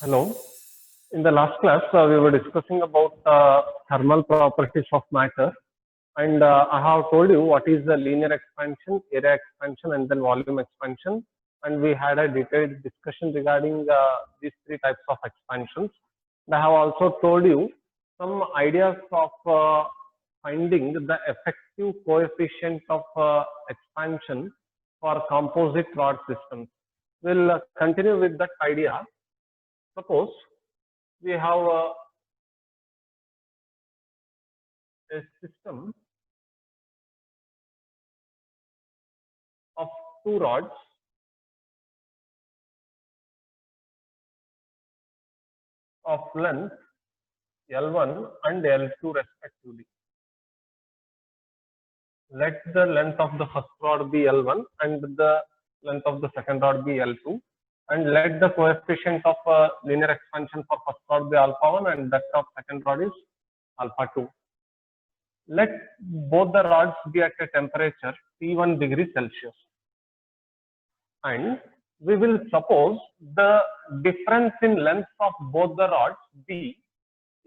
Hello. In the last class, we were discussing about thermal properties of matter, and I have told you what is the linear expansion, area expansion, and then volume expansion. And we had a detailed discussion regarding these three types of expansions. And I have also told you some ideas of finding the effective coefficient of expansion for composite rod systems. We'll continue with that idea. Suppose we have a system of two rods of length L1 and L2 respectively. Let the length of the first rod be L1 and the length of the second rod be L2, and let the coefficient of linear expansion for first rod be alpha 1 and that of second rod is alpha 2. Let both the rods be at a temperature T1 degree Celsius, and we will suppose the difference in length of both the rods be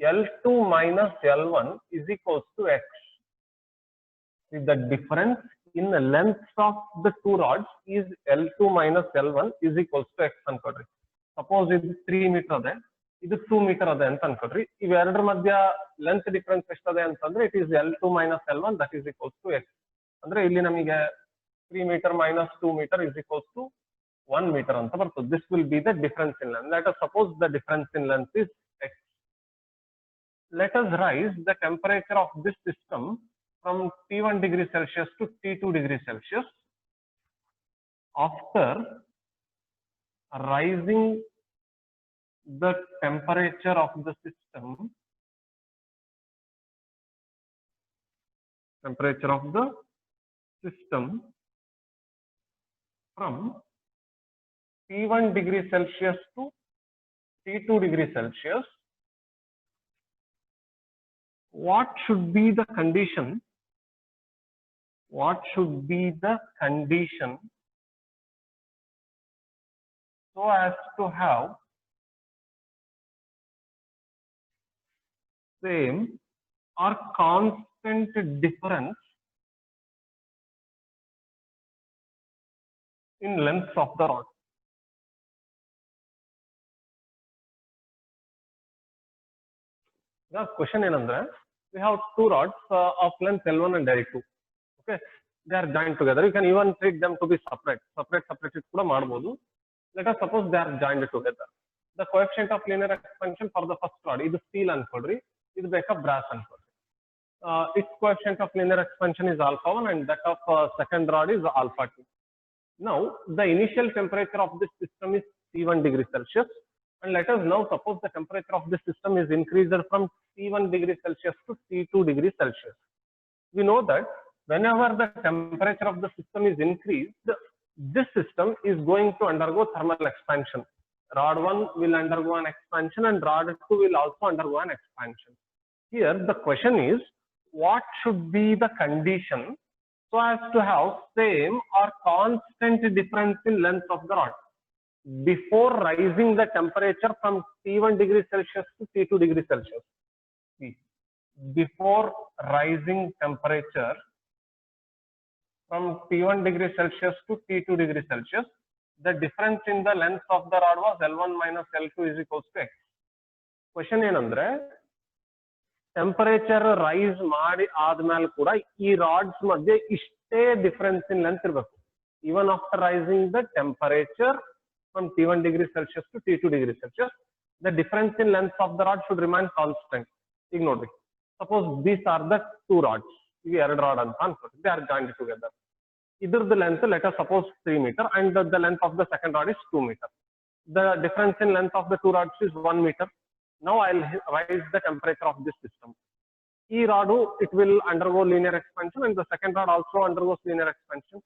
L2 minus L1 is equals to X. If the difference in the length of the two rods is L2 minus L1 is equals to X ಅನ್ಕೊಡ್ರಿ. Suppose ಇದು 3 metre ಅದೇ, ಇದು 2 metre ಅದೇ ಅಂತ ಅನ್ಕೊಡ್ರಿ. ಇವೆರಡರ ಮಧ್ಯ length difference ಎಷ್ಟದೆ ಅಂತಂದ್ರೆ it is L2 minus L1 that is equals to X. ಅಂದ್ರೆ ಇಲ್ಲಿ ನಮಗೆ 3 meter minus 2 meter is equals to 1 meter ಅಂತ ಬರ್ತದೆ. This will be the difference in length. Let us suppose the difference in length is X. Let us raise the temperature of this system from T1 degree Celsius to T2 degree Celsius. After rising the temperature of the system, from T1 degree Celsius to T2 degree Celsius, what should be the condition? What should be the condition so as to have same or constant difference in length of the rod? The question ಏನಂದ್ರೆ, we have two rods of length L1 and L2. Okay, they are joined together. You can even treat them to be separate ಕೂಡ ಮಾಡಬಹುದು. Let us suppose they are joined together. The coefficient of linear expansion for the first rod, ಇದು steel ಅನ್ಕೊಡ್ರಿ, ಇದು ಬೇಕಾ brass ಅನ್ಕೊಡ್ರಿ. Its coefficient of linear expansion is alpha 1 and that of second rod is alpha 2. Now the initial temperature of this system is T1 degree Celsius, and let us now suppose the temperature of this system is increased from T1 degree Celsius to T2 degree Celsius. We know that whenever the temperature of the system is increased, this system is going to undergo thermal expansion. Rod 1 will undergo an expansion and rod 2 will also undergo an expansion. Here the question is, what should be the condition so as to have same or constant difference in length of the rod before rising the temperature from T1 degree Celsius to T2 degree Celsius? Before rising temperature from T1 degree Celsius to T2 degree Celsius, the difference in the length of the rod was L1 minus L2 is equals to X. Question ಏನಂದ್ರೆ, temperature rise ಮಾಡಿ ಆದ್ಮೇಲೆ ಕೂಡ ಈ rods ಮಧ್ಯೆ ಇಷ್ಟೇ difference in length ಇರಬೇಕು. Even after raising the temperature from T1 degree Celsius to T2 degree Celsius, the difference in length of the rod should remain constant. ಈಗ ನೋಡ್ರಿ, suppose these are the two rods. ಇವು ಎರಡು rod ಅಂತ ಅನ್ಕೊಳ್ಳಿ, they are joined together. ಇದ್ರದ್ದು length let us suppose 3 meter and the length of the second rod is 2 meter. The difference in length of the two rods is 1 meter. Now I'll raise the temperature of this system. E rod, it will undergo linear expansion and the second rod also undergoes linear expansion.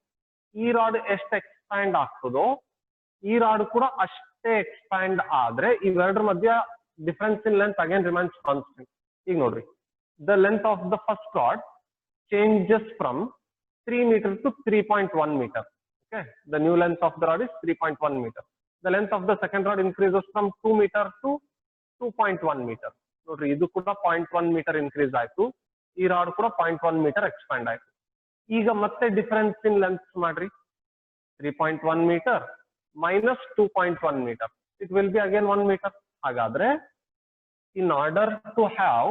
E rod ಎಷ್ಟು expand ಆಗ್ತದೋ ಈ rod ಕೂಡ ಅಷ್ಟೇ expand ಆದ್ರೆ ಇವೆರಡರ ಮಧ್ಯ difference in length again remains constant. ಈಗ ನೋಡ್ರಿ, the length of the first rod changes from 3 meter to 3.1 meter. Okay, the new length of the rod is 3.1 meter. The length of the second rod increases from 2 meter to 2.1 meter. ನೋಡ್ರಿ ಇದು ಕೂಡ 0.1 metre increase ಆಯ್ತು, ಈ rod ಕೂಡ 0.1 metre expand ಆಯ್ತು. ಈಗ ಮತ್ತೆ difference in length ಮಾಡ್ರಿ, 3.1 metre minus 2.1 meter, it will be again 1 meter. ಹಾಗಾದ್ರೆ in order to have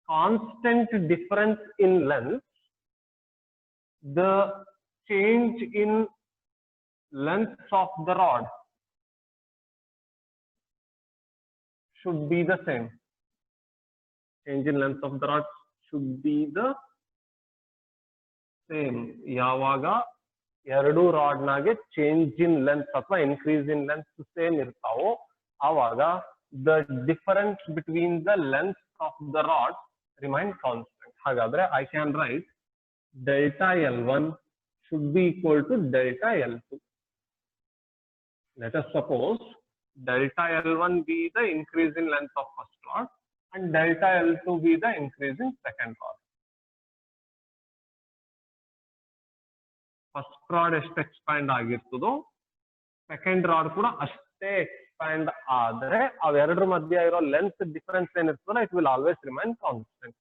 constant difference in length, the change in length of the rod should be the same. Change in length of the rod should be the same. ಯಾವಾಗ ಎರಡು rod ನಾಗೆ change in length ಅಥವಾ increase in length same ಇರ್ತಾವೋ ಆವಾಗ the difference between the length of the rod remain constant. ಹಾಗಾದ್ರೆ I can write delta L1 should be equal to delta L2. Let us suppose delta L1 be the increase in length of first rod and delta L2 be the increase in second rod. First rod ಎಷ್ಟು expand ಆಗಿರ್ತದೋ second rod ಕೂಡ ಅಷ್ಟೇ expand ಆದ್ರೆ ಅವೆರಡರ ಮಧ್ಯ ಇರೋ length difference ಏನಿರ್ತದೋ it will always remain constant.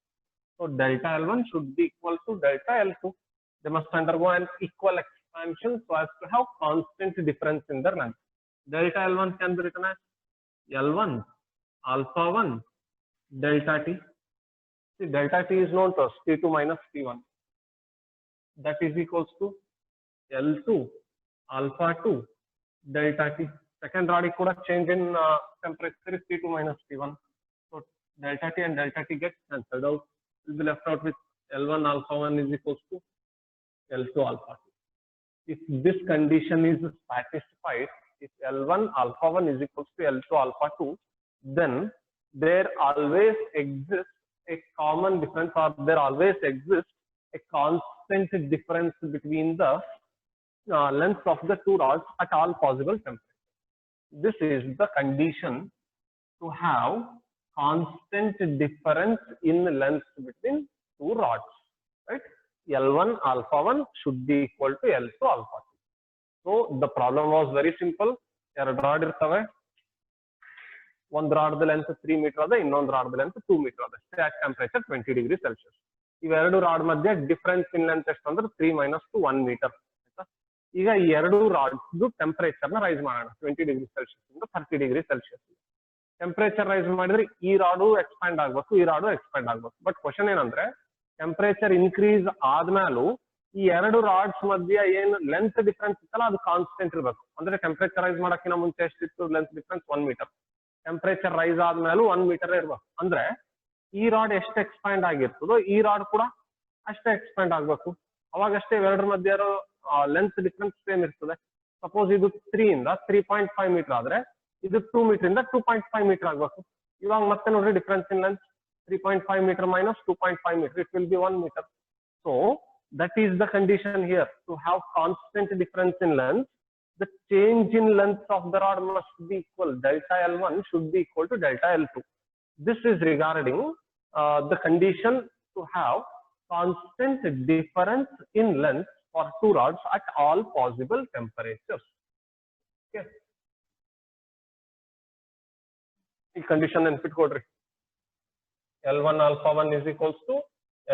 So delta L1 should be equal to delta L2. They must undergo an equal expansion so as to have constant difference in their length. Delta L1 can be written as L1 alpha 1 delta T. See, delta T is known to us, T2 minus T1. That is equals to L2 alpha 2 delta T. Second rod kuda change in temperature is T2 minus T1. So delta T and delta T get cancelled out. We'll be left out with L1 alpha 1 is equals to L2 alpha 2. If this condition is satisfied, if L1 alpha 1 is equals to L2 alpha 2, then there always exists a common difference, or there always exists a constant difference between the length of the two rods at all possible temperatures. This is the condition to have constant difference in length between two rods, right? L1 alpha 1 should be equal to L2 alpha 2. So the problem was very simple. ಎರಡು rod ಇರ್ತವೆ, ಒಂದು rod length 3 metre ಅದ, ಇನ್ನೊಂದು rod length 2 metre ಅದ. Stack temperature 20 degree Celsius. ಇವೆರಡು rod ಮಧ್ಯೆ difference in length ಎಷ್ಟು ಅಂದ್ರೆ 3 minus 2 1 ಮೀಟರ್. ಈಗ ಈ ಎರಡು ರಾಡ್ಸ್ ಟೆಂಪರೇಚರ್ ನ ರೈಸ್ ಮಾಡೋಣ 20 ಡಿಗ್ರಿ ಸೆಲ್ಸಿಯಸ್ ಇಂದ 30 ಡಿಗ್ರಿ ಸೆಲ್ಸಿಯಸ್. ಟೆಂಪರೇಚರ್ ರೈಸ್ ಮಾಡಿದ್ರೆ ಈ ರಾಡು ಎಕ್ಸ್ಪ್ಯಾಂಡ್ ಆಗ್ಬೇಕು, ಈ ರಾಡು ಎಕ್ಸ್ಪ್ಯಾಂಡ್ ಆಗ್ಬೇಕು. ಬಟ್ ಕ್ವಶನ್ ಏನಂದ್ರೆ ಟೆಂಪರೇಚರ್ ಇನ್ಕ್ರೀಸ್ ಆದ್ಮೇಲೂ ಈ ಎರಡು ರಾಡ್ಸ್ ಮಧ್ಯ ಏನ್ ಲೆಂತ್ ಡಿಫರೆನ್ಸ್ ಇತ್ತಲ್ಲ ಅದು ಕಾನ್ಸ್ಟೆಂಟ್ ಇರಬೇಕು. ಅಂದ್ರೆ ಟೆಂಪರೇಚರ್ ರೈಸ್ ಮಾಡಕ್ಕಿಂತ ಮುಂಚೆ ಎಷ್ಟಿತ್ತು length difference 1 metre, temperature rise ಆದ್ಮೇಲೂ 1 ಮೀಟರ್ ಇರ್ಬೇಕು. ಅಂದ್ರೆ ಈ ರಾಡ್ ಎಷ್ಟು ಎಕ್ಸ್ಪ್ಯಾಂಡ್ ಆಗಿರ್ತದೋ ಈ ರಾಡ್ ಕೂಡ ಅಷ್ಟೇ ಎಕ್ಸ್ಪ್ಯಾಂಡ್ ಆಗ್ಬೇಕು. ಅವಾಗಷ್ಟೇ ಇವೆರಡರ ಮಧ್ಯ ಇರೋ ಲೆಂತ್ ಡಿಫರೆನ್ಸ್ ಸೇಮ್ ಇರ್ತದೆ. ಸಪೋಸ್ ಇದು 3 ಇಂದ 3.5 ಮೀಟರ್ ಆದ್ರೆ ಇದು 2 ಮೀಟರ್ ಇಂದ 2.5 ಮೀಟರ್ ಆಗ್ಬೇಕು. ಇವಾಗ ಮತ್ತೆ ನೋಡ್ರಿ difference in length 3.5 meter minus 2.5 meter, it will be 1 meter. So that is the condition here. To have constant difference in length, the change in length of the rod must be equal. Delta L1 should be equal to delta L2. This is regarding the condition to have constant difference in length for two rods at all possible temperatures. Okay. ಈ condition ನೆನ್ಪಿಟ್ ಕೊಡ್ರಿ. L1 alpha 1 is equals to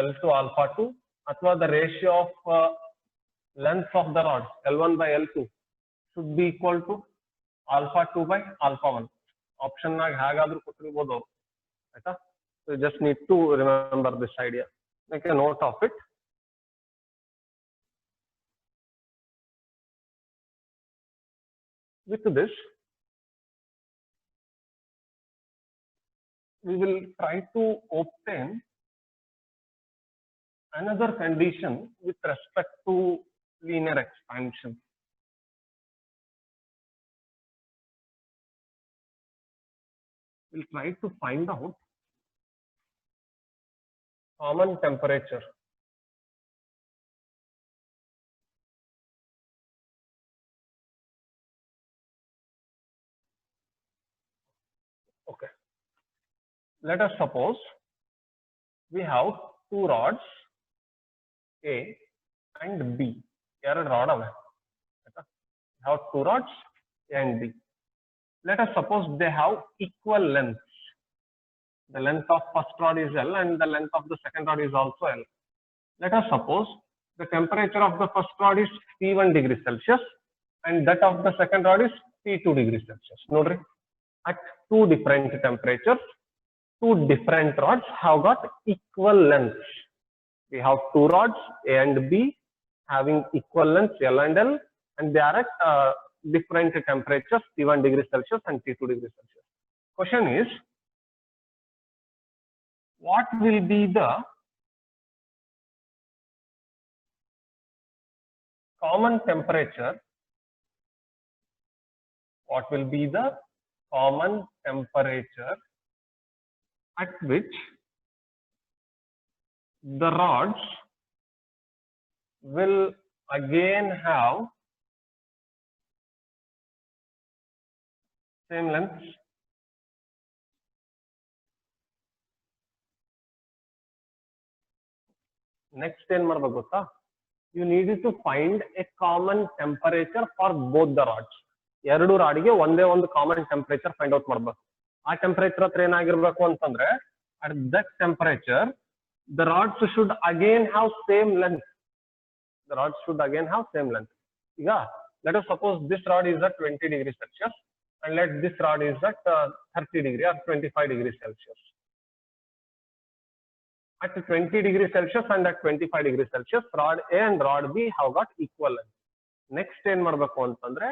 L2 alpha 2, ಅಥವಾ the ratio of length of the rod L1 by L2 should be equal to alpha 2 by alpha 1. Option ನಾಗ ಹೇಗಾದ್ರೂ ಕೊಟ್ಟಿರ್ಬೋದು ಅವರು, ಆಯ್ತಾ? So you just need to remember this idea. Make a note of it. With this, we will try to obtain another condition with respect to linear expansion. We'll try to find out common temperature. Okay. Let us suppose we have two rods A and B. Here rod we have two rods A and B. Let us suppose they have equal lengths. The length of first rod is L and the length of the second rod is also L. Let us suppose the temperature of the first rod is T1 degrees Celsius and that of the second rod is T2 degrees Celsius. Nodri, at two different temperatures, two different rods have got equal lengths. We have two rods A and B having equal lengths L and L, and they are at different temperatures T1 degrees Celsius and T2 degrees Celsius. Question is, what will be the common temperature? What will be the common temperature at which the rods will again have same lengths? Next, you need to find a common temperature for both the rods. ಎರಡು ರಾಡಿಗೆ ಒಂದೇ ಒಂದು common temperature find out ಮಾಡಬೇಕು. ಆ temperature ಹತ್ರ ಏನಾಗಿರ್ಬೇಕು ಅಂತಂದ್ರೆ, at that temperature the rods should again have same length. The rods should again have same length. ಈಗ let us suppose this rod is at 20 degrees Celsius and let this rod is at 30 degree or 25 degrees Celsius. At 20 degrees Celsius and at 25 degrees Celsius, rod A and rod B have got equal length. Next ಏನ್ ಮಾಡಬೇಕು ಅಂತಂದ್ರೆ,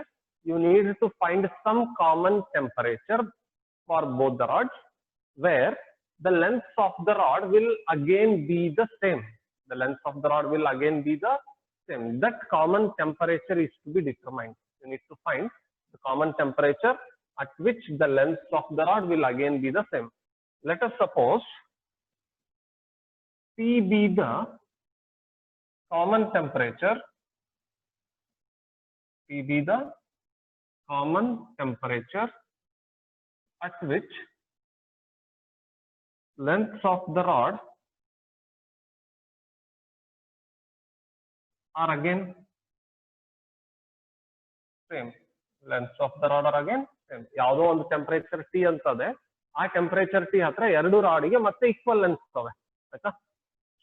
you need to find some common temperature for both the rods where the length of the rod will again be the same. The length of the rod will again be the same. That common temperature is to be determined. You need to find the common temperature at which the length of the rod will again be the same. Let us suppose T be the common temperature. T be the common temperature at which lengths of the rod are again same. Lengths of the rod are again same. ಯಾವುದೋ ಒಂದು temperature T ಅಂತದೆ, ಆ temperature T ಹತ್ರ ಎರಡು ರಾಡಿಗೆ ಮತ್ತೆ equal length ಇರ್ತವೆ, ಆಯ್ತಾ?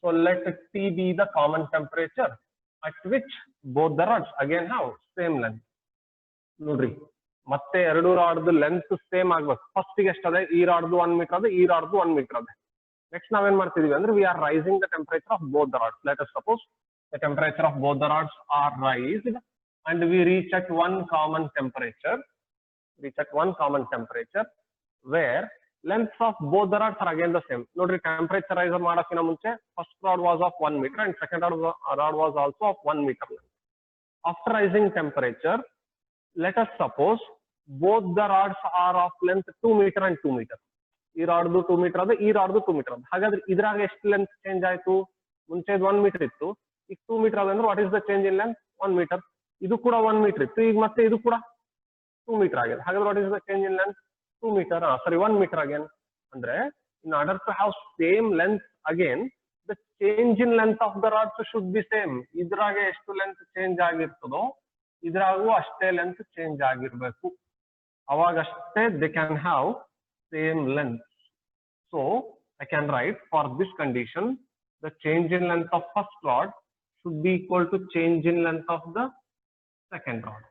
So let T be the common temperature at which both the rods again have same length. ನೋಡ್ರಿ, ಮತ್ತೆ ಎರಡು ರಾಡ್ದು ಲೆಂತ್ ಸೇಮ್ ಆಗ್ಬೇಕು. ಫಸ್ಟ್ ಗೆ ಎಷ್ಟದೆ, ಈ ರಾಡ್ದು 1 ಮೀಟರ್ ಅದೇ, ಈ ರಾಡ್ದು 1 ಮೀಟರ್ ಅದೇ. ನೆಕ್ಸ್ಟ್ ನಾವೇನ್ ಮಾಡ್ತಿದೀವಿ ಅಂದ್ರೆ, we are raising the temperature of both the rods. Let us suppose the temperature of both the rods are raised and we reach at one common temperature. Where lengths of both the rods are again the same. Nodri, temperature rise ಮಾಡಕ್ಕಿಂತ ಮುಂಚೆ first rod was of 1 meter and second rod was also of 1 meter. After rising temperature, let us suppose both the rods are of length 2 meter and 2 meter. ಈ ರಾಡ್ದು 2 metre ಅದೇ, ಈ ರಾಡ್ದು 2 metre ಅದೇ. ಹಾಗಾದ್ರೆ ಇದ್ರಾಗ ಎಷ್ಟು length change ಆಯ್ತು? ಮುಂಚೆ 1 metre ಇತ್ತು, ಈಗ 2 ಮೀಟರ್ ಅದ ಅಂದ್ರೆ what is the change in length? 1 metre. ಇದು ಕೂಡ 1 ಮೀಟರ್ ಇತ್ತು, ಈಗ ಮತ್ತೆ ಇದು ಕೂಡ 2 ಮೀಟರ್ ಆಗಿದೆ. ಹಾಗಾದ್ರೆ what is the change in length? 2 metre. Sorry, 1 metre again. ಅಂದ್ರೆ in order to have same length again, the change in length of the rods should be same. ಇದ್ರಾಗೆ ಎಷ್ಟು ಲೆಂತ್ ಚೇಂಜ್ ಆಗಿರ್ತದೋ ಇದ್ರಾಗೂ ಅಷ್ಟೇ ಲೆಂತ್ ಚೇಂಜ್ ಆಗಿರ್ಬೇಕು. ಅವಾಗಷ್ಟೇ they can have same length. So I can write, for this condition the change in length of first rod should be equal to change in length of the second rod.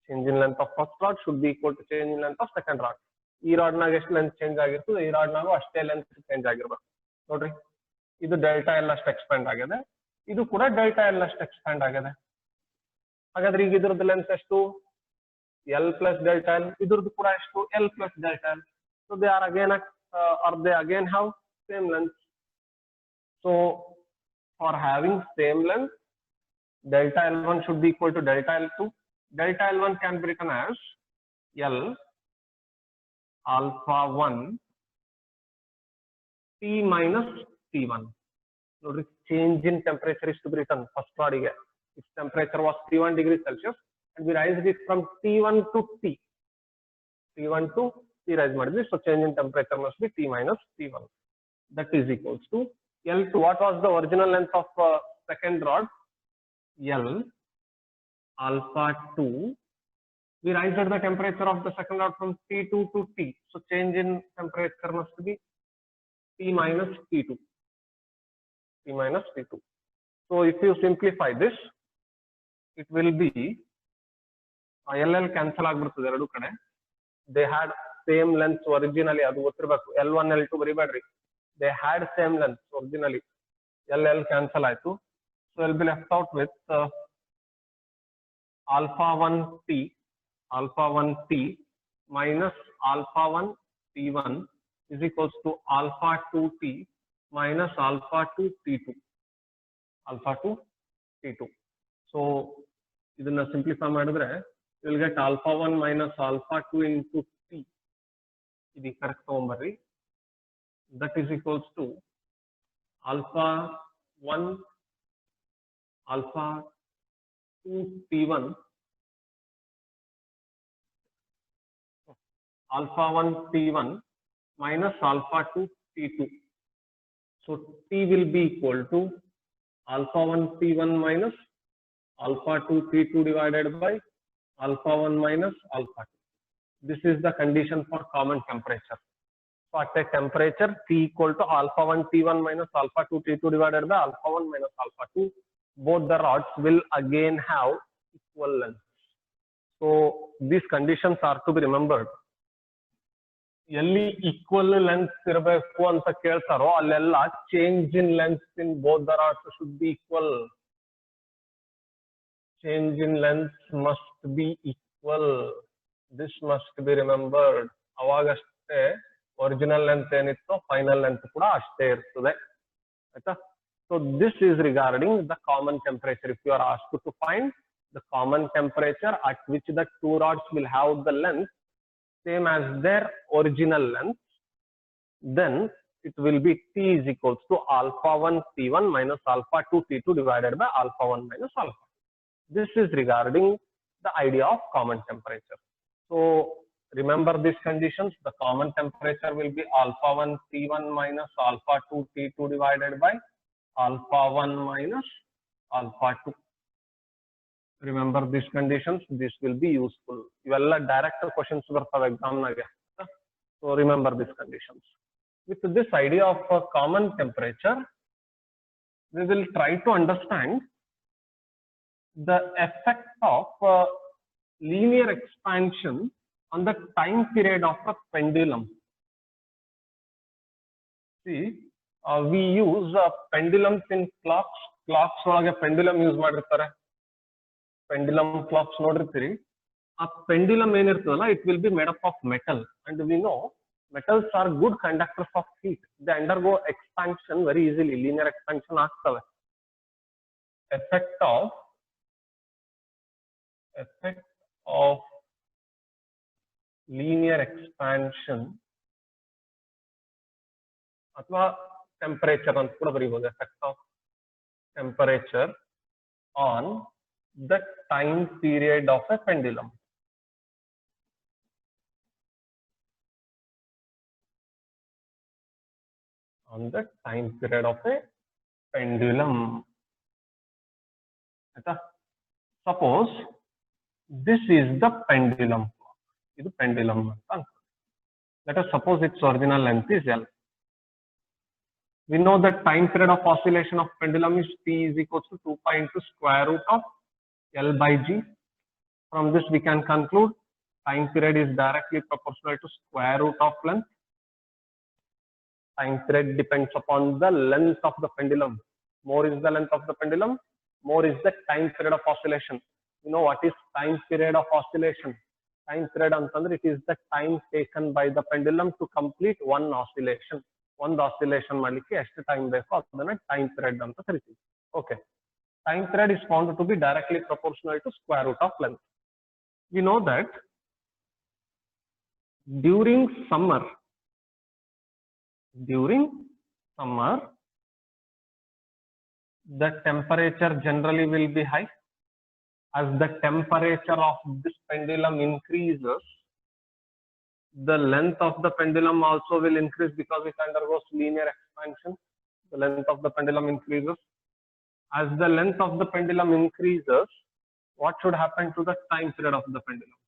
Change in length of first rod should be equal to change in length of second rod. ಈ rod ನಾಗ ಎಷ್ಟು length change ಆಗಿರ್ತದೆ, ಈ rod ನಾಗೂ ಅಷ್ಟೇ length change ಆಗಿರ್ಬೇಕು. ನೋಡ್ರಿ, ಇದು ಡೆಲ್ಟಾ ಎಲ್ ಅಷ್ಟು ಎಕ್ಸ್ಪ್ಯಾಂಡ್ ಆಗಿದೆ, ಇದು ಕೂಡ ಡೆಲ್ಟಾ ಎಲ್ ಅಷ್ಟು ಎಕ್ಸ್ಪ್ಯಾಂಡ್ ಆಗಿದೆ. ಹಾಗಾದ್ರೆ ಈಗ ಇದ್ರದ್ದು ಲೆಂತ್ ಎಷ್ಟು? L plus delta L. ಇದ್ರದ್ದು ಕೂಡ ಎಷ್ಟು? L plus delta L. So they are again they again have same length. So for having same length, delta L1 should be equal to delta L2. Delta L1 can be written as L alpha 1 T minus T1. Notice change in temperature is to be written first rod. Its temperature was T1 degrees Celsius and we raised it from T1 to T. T1 to T rise ಮಾಡಿದ್ವಿ. So change in temperature must be T minus T1. That is equals to L2. What was the original length of second rod? L alpha 2 We raised the temperature of the second rod from T2 to T. So change in temperature must be T minus T2. T minus T2. So if you simplify this, it will be LL cancel ಆಗ್ಬಿಡ್ತದೆ ಎರಡು ಕಡೆ. They had same length originally, ಅದು ಗೊತ್ತಿರಬೇಕು. L1 L2 ಬರಿಬೇಡ್ರಿ. They had same length originally. LL cancel ಆಯ್ತು. So I'll be left out with alpha 1 T minus alpha 1 T1 is equals to alpha 2 T minus alpha 2 T2. Alpha 2 T2. So ಇದನ್ನ simplify ಮಾಡಿದ್ರೆ you will get alpha 1 minus alpha 2 into T. ಇದು correct ತಗೊಂಬರ್ರಿ. That is equals to alpha 1 alpha 2 T1 alpha 1 T1 minus alpha 2 T2. So T will be equal to alpha 1 T1 minus alpha 2 T2 divided by alpha 1 minus alpha 2. This is the condition for common temperature. So at a temperature T equal to alpha 1 T1 minus alpha 2 T2 divided by alpha 1 minus alpha 2, both the rods will again have equal length. So these conditions are to be remembered. ಎಲ್ಲಿ equal length ಇರಬೇಕು ಅಂತ ಕೇಳ್ತಾರೋ ಅಲ್ಲೆಲ್ಲ change in length in both the rods should be equal. Change in length must be equal. This must be remembered. ಅವಾಗಷ್ಟೇ original length ಏನಿತ್ತು final length ಕೂಡ ಅಷ್ಟೇ ಇರ್ತದೆ. ಆಯ್ತಾ? So this is regarding the common temperature. If you are asked to find the common temperature at which the two rods will have the length same as their original length, then it will be T is equals to alpha 1 T1 minus alpha 2 T2 divided by alpha 1 minus alpha. This is regarding the idea of common temperature. So remember these conditions. The common temperature will be alpha 1 T1 minus alpha 2 T2 divided by alpha 1 minus alpha 2. Remember these conditions. This will be useful. Ivella direct questions bartave exam nage. So remember these conditions. With this idea of a common temperature, we will try to understand the effect of linear expansion on the time period of a pendulum. See, we use pendulums in clocks. Clocks ಒಳಗೆ pendulum use ಮಾಡಿರ್ತಾರೆ. Pendulum clocks ನೋಡಿರ್ತೀರಿ. ಆ pendulum ಏನಿರ್ತದಲ್ಲ, it will be made up of metal, and we know metals are good conductors of heat. They undergo expansion very easily. Linear expansion ಆಗ್ತವೆ. Effect of linear expansion ಅಥವಾ temperature ಅಂತ ಕೂಡ ಬರೀಬಹುದು. Effect of temperature on the time period of a pendulum. On the time period of a pendulum. Suppose this is the pendulum. This is pendulum. Let us suppose its original length is L. We know that time period of oscillation of pendulum is T is equals to 2 pi into square root of L by G. From this we can conclude time period is directly proportional to square root of length. Time period depends upon the length of the pendulum. More is the length of the pendulum, more is the time period of oscillation. You know what is time period of oscillation? Time period antandre it is the time taken by the pendulum to complete one oscillation. One oscillation ಮಾಡಲಿಕ್ಕೆ ಎಷ್ಟು time ಬೇಕೋ ಅದನ್ನ time period ಅಂತ ಕರಿತೀವಿ. Okay. Time period is found to be directly proportional to square root of length. We know that during summer, the temperature generally will be high. As the temperature of this pendulum increases, the length of the pendulum also will increase because it undergoes linear expansion. The length of the pendulum increases. As the length of the pendulum increases, what should happen to the time period of the pendulum?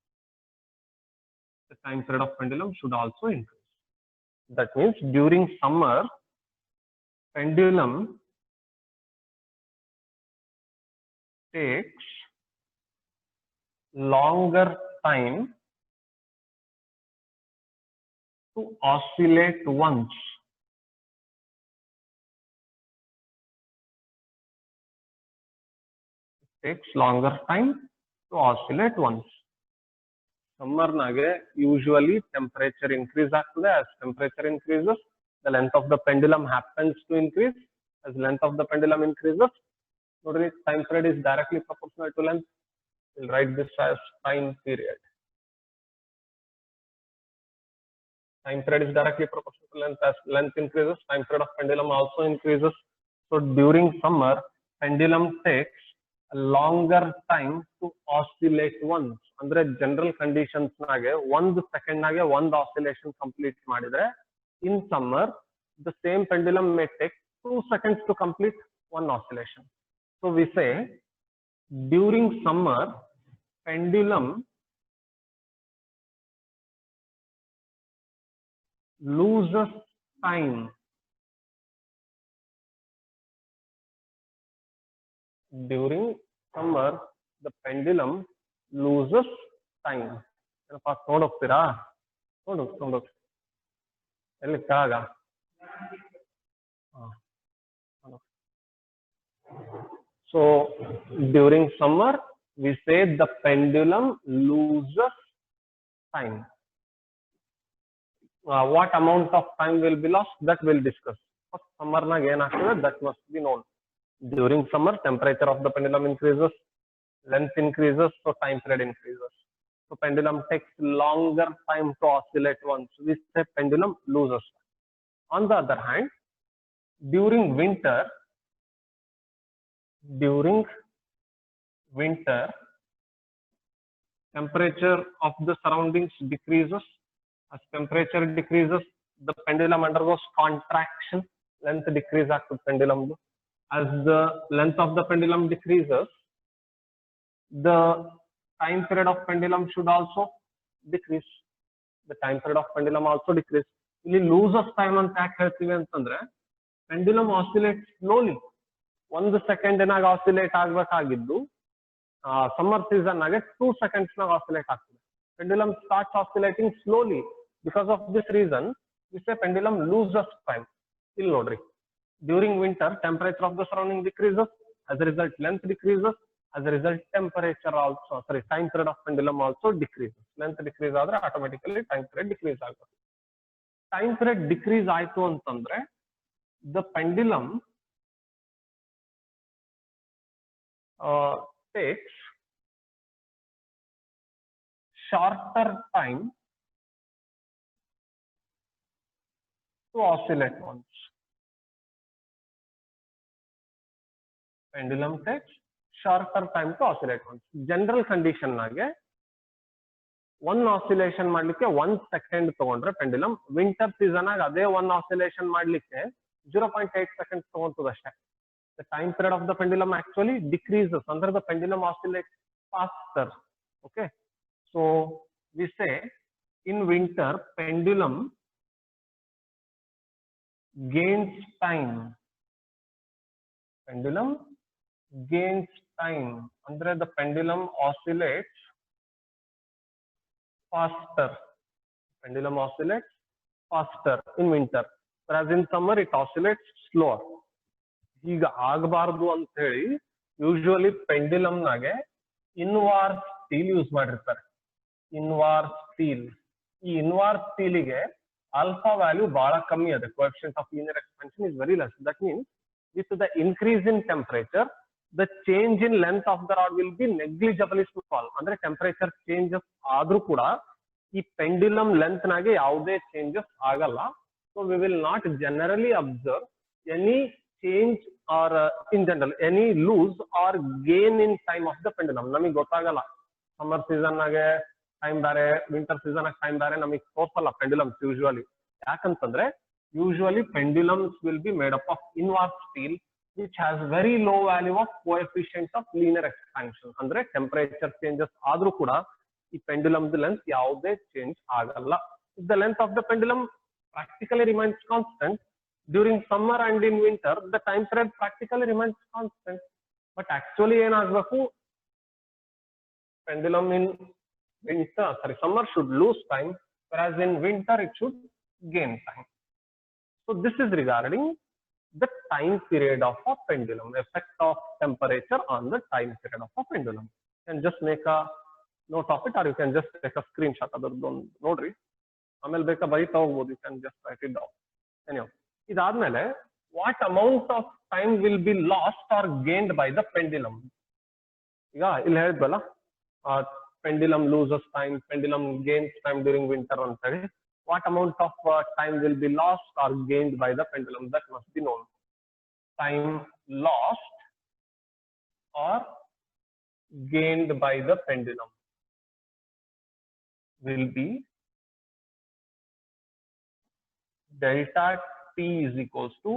the time period of pendulum should also increase. That means during summer, pendulum takes longer time to oscillate once. It takes longer time to oscillate once. Summer nage usually temperature increase ಆಗ್ತದೆ. As temperature increases, the length of the pendulum happens to increase. As length of the pendulum increases, nodri time period is directly proportional to length. We'll write this as time period. Time period is directly proportional to length. As length increases, time period of pendulum also increases. So during summer, pendulum takes a longer time to oscillate once. Andre general conditions nage 1 second nage 1 oscillation complete madidre, in summer the same pendulum may take 2 seconds to complete 1 oscillation. So we say during summer, pendulum loses time during summer, the pendulum loses time. ನೋಡ್ ಹೋಗ್ತೀರಾ? ನೋಡು ಎಲ್ಲಿ ಕೆಳಗ? So during summer, we say the pendulum loses time. What amount of time will be lost, that we'll discuss. First, summer nage ಏನಾಗ್ತದೆ, that must be known. During summer, temperature of the pendulum increases, length increases, so time period increases. So pendulum takes longer time to oscillate once. We say pendulum loses. On the other hand, during winter, temperature of the surroundings decreases. As temperature decreases, the pendulum undergoes contraction. Length decrease after pendulum. As the length of the pendulum decreases, the time period of pendulum should also decrease. The time period of pendulum also decrease. ಇಲ್ಲಿ loses time ಅಂತ ಯಾಕೆ ಹೇಳ್ತೀವಿ ಅಂತಂದ್ರೆ, pendulum oscillates slowly. 1 second ನಾಗ oscillate ಆಗ್ಬೇಕಾಗಿದ್ದು summer season ನಾಗೆ 2 seconds ನಾಗ oscillate ಆಗ್ತದೆ. Pendulum starts oscillating slowly. Because of this reason, we say pendulum loses time. ಇಲ್ಲಿ ನೋಡ್ರಿ, during winter, temperature of the surrounding decreases. As a result, length decreases. As a result, temperature also, time period of pendulum also decreases. Length decrease ಆದರೆ automatically time period decrease ಆಗುತ್ತೆ. Time period decrease ಆಯ್ತು ಅಂತಂದ್ರೆ, the pendulum takes shorter time to oscillate once. Pendulum takes shorter time to oscillate once. General condition nage 1 oscillation ಮಾಡ್ಲಿಕ್ಕೆ 1 second ತಗೊಂಡ್ರೆ pendulum, winter season ಆಗ ಅದೇ 1 oscillation ಮಾಡ್ಲಿಕ್ಕೆ 0.8 seconds ತಗೊಂತದ ಅಷ್ಟೇ. The time period of the pendulum actually decreases. Under the pendulum oscillates faster. Okay, so we say in winter pendulum gains time. Pendulum gains time. Andre the pendulum oscillates faster. Pendulum oscillates faster in winter, whereas in summer it oscillates slower. ಈಗ ಆಗಬಾರದು ಅಂತ ಹೇಳಿ usually pendulum ನಾಗೆ ಇನ್ವಾರ್ steel use ಮಾಡಿರ್ತಾರೆ. ಇನ್ವಾರ್ steel, ಈ ಇನ್ವಾರ್ ಸ್ಟೀಲಿಗೆ alpha value ಬಹಳ ಕಮ್ಮಿ ಅದೇ. Coefficient of linear expansion is very less. That means with the increase in temperature, the change in length of the rod will be negligibly small. Andre temperature changes ಆದ್ರೂ ಕೂಡ ಈ pendulum length ನಾಗೆ ಯಾವುದೇ changes ಆಗಲ್ಲ. So we will not generally observe any change or in general any lose or gain in time of the pendulum. ನಮಗೆ ಗೊತ್ತಾಗಲ್ಲ. Summer season ನಾಗೆ time ಬೇರೆ, winter season ನಾಗೆ time ಬೇರೆ ನಮಗೆ ತೋರ್ಸಲ್ಲ pendulums usually. ಯಾಕಂತಂದ್ರೆ usually pendulums will be made up of invar steel which has very low value of coefficient of linear expansion. Andre temperature changes ಆದ್ರೂ ಕೂಡ ಈ ಪೆಂಡುಲಮ್ ಲೆಂತ್ ಯಾವುದೇ ಚೇಂಜ್ ಆಗಲ್ಲ. If the length of the pendulum practically remains constant during summer and in winter, the time period practically remains constant. But actually ಏನಾಗಬೇಕು, pendulum in summer should lose time, whereas in winter it should gain time. So this is regarding the time period of a pendulum, effect of temperature on the time period of a pendulum. You can just make a note of it, or you can just take a screenshot. ಅದರದ್ದು ನೋಡ್ರಿ, ಆಮೇಲೆ ಬೇಕಾ ಬರೀತಾ ಹೋಗ್ಬೋದು. You can just write it down. Anyhow, ಇದಾದ್ಮೇಲೆ what amount of time will be lost or gained by the pendulum? ಈಗ ಇಲ್ಲಿ ಹೇಳಿದ್ವಲ್ಲ, pendulum loses time, pendulum gains time during winter ಅಂತ ಹೇಳಿ. What amount of time will be lost or gained by the pendulum? That must be known. Time lost or gained by the pendulum will be delta t is equals to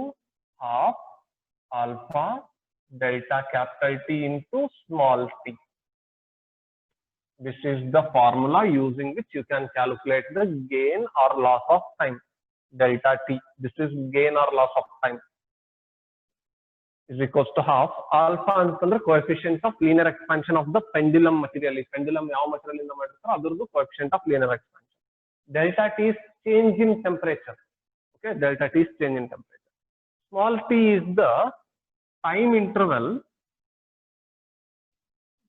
half alpha delta capital T into small t. This is the formula using which you can calculate the gain or loss of time. Delta t, this is gain or loss of time, is equals to half alpha ಅಂತಂದ್ರೆ coefficient of linear expansion of the pendulum material. Pendulum ಯಾವ material ಇಂದ ಮಾಡಿರ್ತಾರೋ ಅದರದ್ದು coefficient of linear expansion. Delta t is change in temperature. Okay, delta t is change in temperature. Small t is the time interval.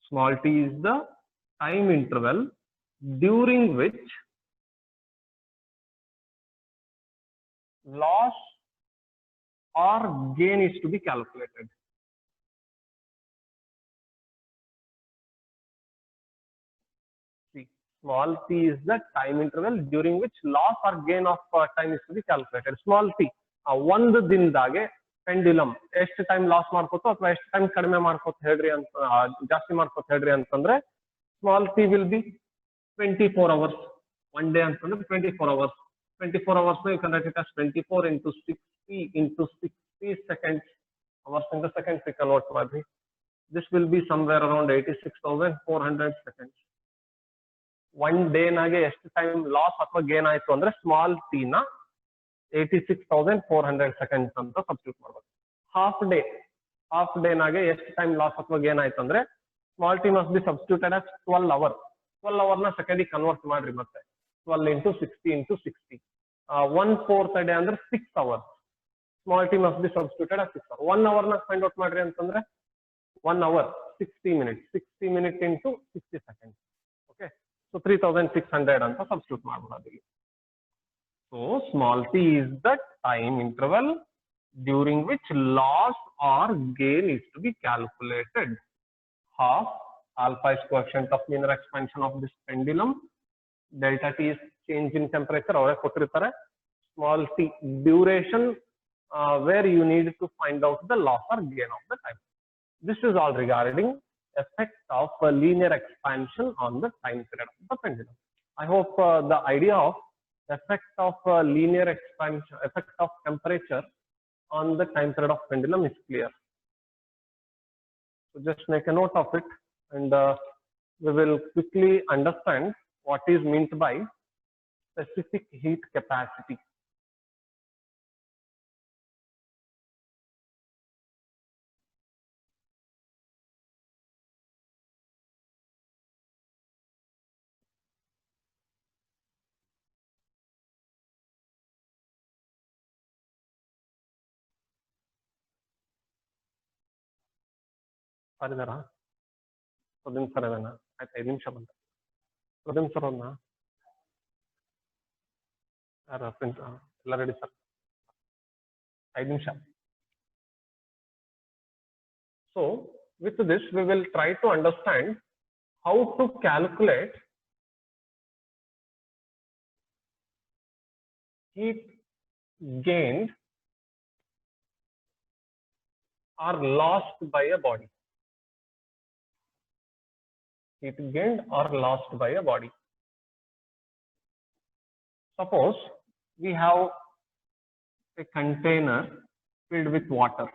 Small t is the time interval during which loss or gain is to be calculated. See, small t is the time interval during which loss or gain of time is to be calculated. Small t, ಒಂದು ದಿನದಾಗೆ pendulum ಎಷ್ಟು time loss ಮಾಡ್ಕೋತೋ ಅಥವಾ ಎಷ್ಟು time ಕಡಿಮೆ ಮಾಡ್ಕೋತ ಹೇಳ್ರಿ ಅಂತ, ಜಾಸ್ತಿ ಮಾಡ್ಕೋತ ಹೇಳ್ರಿ ಅಂತಂದ್ರೆ small t will be 24 hours. One day ಅಂತಂದ್ರೆ 24 hours. 24 hours you can write it as 24 into 60 into 60 seconds. Hours in the seconds we convert madri. This will be somewhere around 86,400 seconds. One day nage ಎಷ್ಟು time loss ಅಥವಾ gain ಆಯ್ತು ಅಂದ್ರೆ small t ನ 86,400 seconds ಅಂತ substitute ಮಾಡಬೇಕು. Half day ನಾಗೆ ಎಷ್ಟು time loss ಅಥವಾ ಗೇನ್ ಆಯ್ತು ಅಂದ್ರೆ small t must be substituted as 12 hours. 12 hour na second convert madri matte 12 into 60 into 60. 1/4 a day andre 6 hours. Small t must be substituted as 6 hours. 1 hour na find out madri antandre 1 hour 60 minutes. 60 minutes into 60 seconds. Okay, so 3600 anta substitute madbodu. So small t is the time interval during which loss or gain is to be calculated. Half alpha is coefficient of linear expansion of this pendulum. Delta t is change in temperature. Avare kotirtare. Small t duration where you need to find out the loss or gain of the time. This is all regarding effect of linear expansion on the time period of the pendulum. I hope the idea of effect of linear expansion, effect of temperature on the time period of pendulum is clear. So just make a note of it, and we will quickly understand what is meant by specific heat capacity. ಸರಿದಾರಾ? Pradeem sir ಅದೇನಾ? ಆಯ್ತು, 5 ನಿಮಿಷ ಬಂದ. ಪ್ರದೀಮ್ sir ಅವ್ರನ್ನ ಯಾರು ಎಲ್ಲ ready sir? 5 ನಿಮಿಷ. So with this we will try to understand how to calculate heat gained or lost by a body. Heat gained or lost by a body. Suppose we have a container filled with water.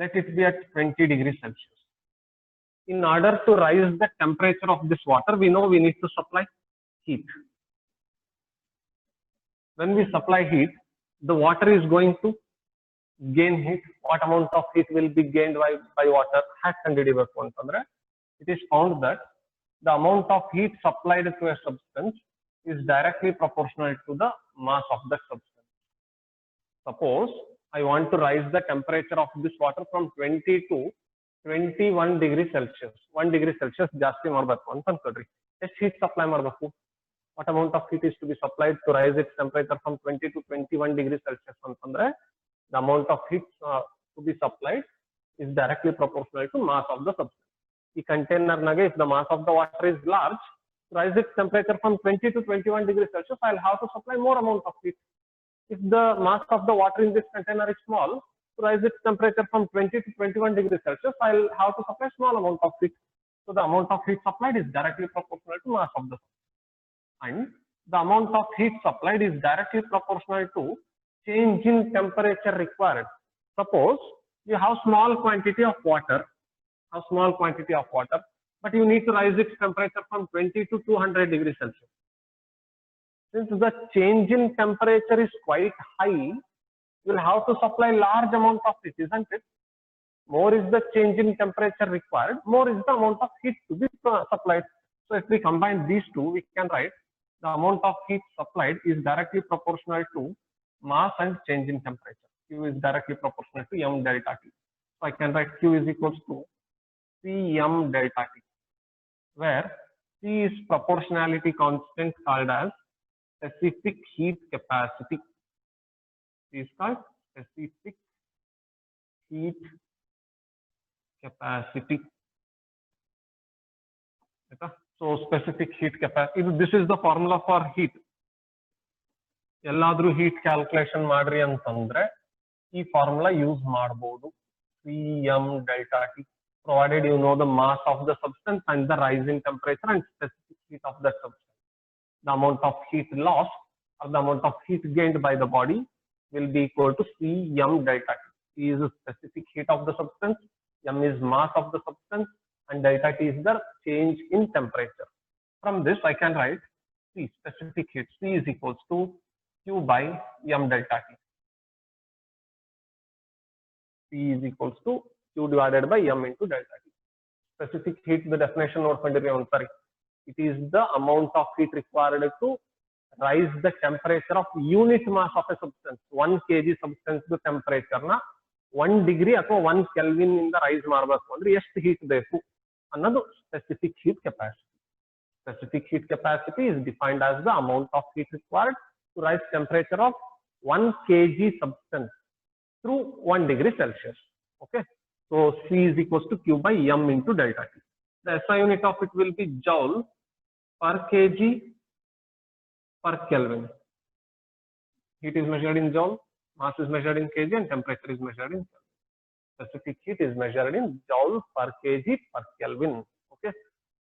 Let it be at 20 degrees Celsius. In order to rise the temperature of this water, we know we need to supply heat. When we supply heat, the water is going to gain heat. What amount of heat will be gained by water? It is found that the amount of heat supplied to a substance is directly proportional to the mass of the substance. Suppose I want to rise the temperature of this water from 20 to 21 degrees Celsius. 1 degree Celsius ಜಾಸ್ತಿ ಮಾಡಬೇಕು ಅಂತ ಅನ್ಕೊಳ್ರಿ. ಎಷ್ಟು heat supply ಮಾಡಬೇಕು? What amount of heat is to be supplied to rise its temperature from 20 to 21 degrees Celsius ಅಂತಂದ್ರೆ the amount of heat to be supplied is directly proportional to mass of the substance. The container nage, if the mass of the water is large, to rise its temperature from 20 to 21 degrees Celsius, I'll have to supply more amount of heat. If the mass of the water in this container is small, to rise its temperature from 20 to 21 degrees Celsius, I'll have to supply small amount of heat. So the amount of heat supplied is directly proportional to mass of the substance. And the amount of heat supplied is directly proportional to change in temperature required. Suppose you have small quantity of water, but you need to rise its temperature from 20 to 200 degrees Celsius. Since the change in temperature is quite high, you will have to supply large amount of heat, isn't it? More is the change in temperature required, more is the amount of heat to be supplied. So if we combine these two, we can write the amount of heat supplied is directly proportional to mass and change in temperature. Q is directly proportional to m delta T. So I can write Q is equals to Cm delta T, where C is proportionality constant called as specific heat capacity. C is called specific heat capacity. So specific heat capacity, this is the formula for heat. ಎಲ್ಲಾದ್ರೂ heat calculation ಮಾಡ್ರಿ ಅಂತಂದ್ರೆ ಈ formula use ಮಾಡಬಹುದು. Cm delta T, provided you know the mass of the substance and the rising temperature and specific heat of that substance. The amount of heat lost or the amount of heat gained by the body will be equal to Cm delta T. C is the specific heat of the substance, m is mass of the substance, and delta T is the change in temperature. From this, I can write C, specific heat. C is equals to Q by m delta T. C is equals to Q divided by m into delta T. Specific heat, the definition note sorry. It is the amount of heat required to rise the temperature of unit mass of a substance. 1 kg substance the temperature na 1 degree ಅಥವಾ 1 Kelvin ಇಂದ rice ಮಾಡಬೇಕು ಅಂದ್ರೆ ಎಷ್ಟು heat ಬೇಕು ಅನ್ನೋದು specific heat capacity. Specific heat capacity is defined as the amount of heat required to rise temperature of 1 kg substance through 1 degree Celsius. Okay, so C is equals to Q by m into delta T. The SI unit of it will be joule per kg per Kelvin. Heat is measured in joule, mass is measured in kg, and temperature is measured in Kelvin. Specific heat is measured in joule per kg per Kelvin. Okay,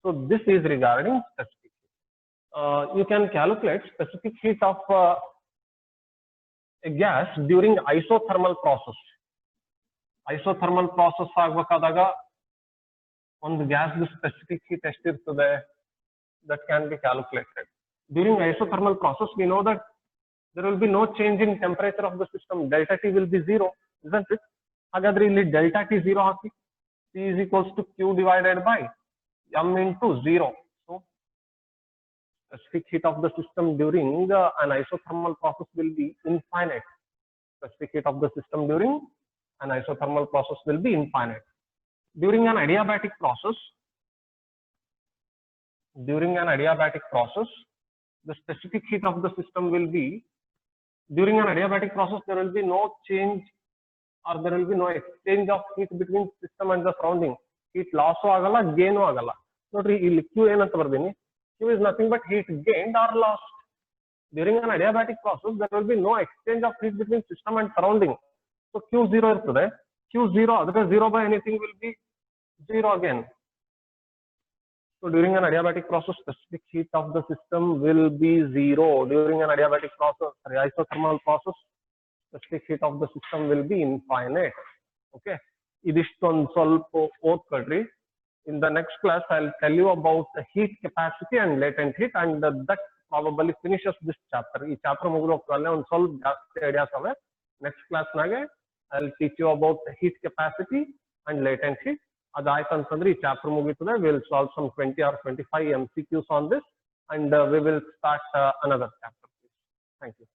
so this is regarding specific heat. You can calculate specific heat of a gas during isothermal process. Isothermal process ಆಗಬೇಕಾದಾಗ ಒಂದು gas specific heat ಎಷ್ಟಿರ್ತದೆ, that can be calculated. During isothermal process, we know that there will be no change in temperature of the system. Delta T will be 0, isn't it? ಹಾಗಾದ್ರೆ ಇಲ್ಲಿ delta T 0 hockey, C is equals to Q divided by m into 0. So specific heat of the system during an isothermal process will be infinite. Specific heat of the system during an isothermal process will be infinite. During an adiabatic process, the specific heat of the system will be, during an adiabatic process, there will be no change or there will be no exchange of heat between system and the surrounding. Heat loss agala, gain agala. Notri illi Q enanta bardini. Q is nothing but heat gained or lost. During an adiabatic process, there will be no exchange of heat between system and surrounding. So Q 0 irtade. Q 0, otherwise 0 by anything will be 0 again. So during an adiabatic process, specific heat of the system will be 0. During an adiabatic process, isothermal process, specific heat of the system will be infinite. Okay, idishtond ಸ್ವಲ್ಪ ಓದ್ಕೊಳ್ರಿ. In the next class, I'll tell you about the heat capacity and latent heat, and that probably finishes this chapter. This chapter mugido solve ಜಾಸ್ತಿ ideas ave. Next class nage I'll teach you about the heat capacity and latent heat. Adaaytu antandre ee chapter mugitude. We'll solve some 20 or 25 MCQs on this, and we will start another chapter. Thank you.